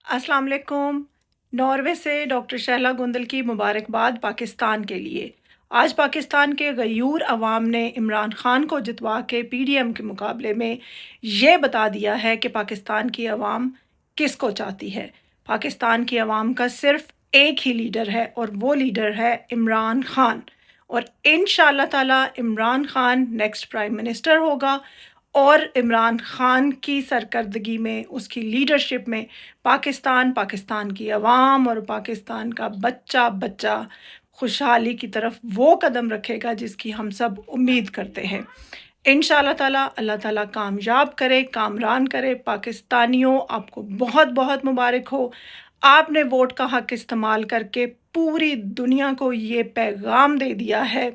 अस्सलाम वालेकुम। नॉर्वे से डॉक्टर शहला गुंदल की मुबारकबाद पाकिस्तान के लिए। आज पाकिस्तान के गयूर अवाम ने इमरान खान को जितवा के पीडीएम के मुकाबले में ये बता दिया है कि पाकिस्तान की अवाम किसको चाहती है। पाकिस्तान की अवाम का सिर्फ एक ही लीडर है और वो लीडर है इमरान खान। और इंशाअल्लाह ताला Imran Khan next prime minister होगा और इमरान खान की सरकर्दगी में, उसकी लीडरशिप में पाकिस्तान, पाकिस्तान की अवाम और पाकिस्तान का बच्चा बच्चा खुशहाली की तरफ वो कदम रखेगा जिसकी हम सब उम्मीद करते हैं। इंशाअल्लाह ताला अल्लाह ताला कामयाब करे, कामरान करे। पाकिस्तानियों, आपको बहुत बहुत मुबारक हो। आपने वोट का हक इस्तेमाल करके पूरी दुनिया को ये पैगाम दे दिया है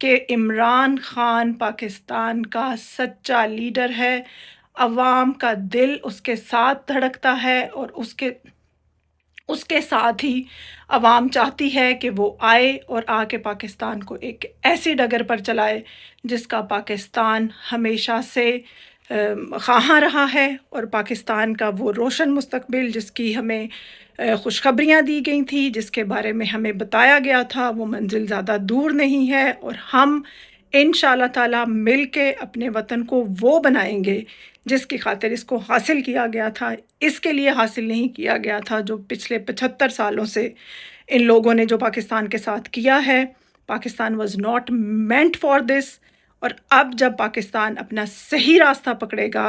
कि इमरान खान पाकिस्तान का सच्चा लीडर है। अवाम का दिल उसके साथ धड़कता है और उसके उसके साथ ही अवाम चाहती है कि वो आए और आके पाकिस्तान को एक ऐसी डगर पर चलाए जिसका पाकिस्तान हमेशा से ख़्वाहां रहा है। और पाकिस्तान का वो रोशन मुस्तकबिल जिसकी हमें खुशखबरियाँ दी गई थी, जिसके बारे में हमें बताया गया था, वो मंजिल ज़्यादा दूर नहीं है। और हम इंशाअल्लाह ताला मिल के अपने वतन को वो बनाएंगे जिसकी खातिर इसको हासिल किया गया था। इसके लिए हासिल नहीं किया गया था जो पिछले 75 सालों से इन लोगों ने जो पाकिस्तान के साथ किया है। Pakistan was not meant for this. और अब जब पाकिस्तान अपना सही रास्ता पकड़ेगा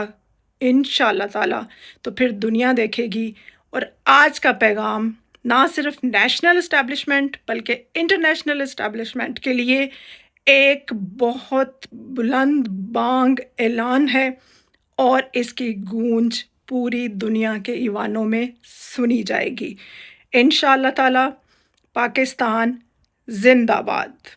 इंशाअल्लाह ताला, तो फिर दुनिया देखेगी। और आज का पैगाम ना सिर्फ नेशनल इस्टेब्लिशमेंट बल्कि इंटरनेशनल इस्टेब्लिशमेंट के लिए एक बहुत बुलंद बांग ऐलान है और इसकी गूंज पूरी दुनिया के ईवानों में सुनी जाएगी। इंशाअल्लाह ताला। पाकिस्तान जिंदाबाद।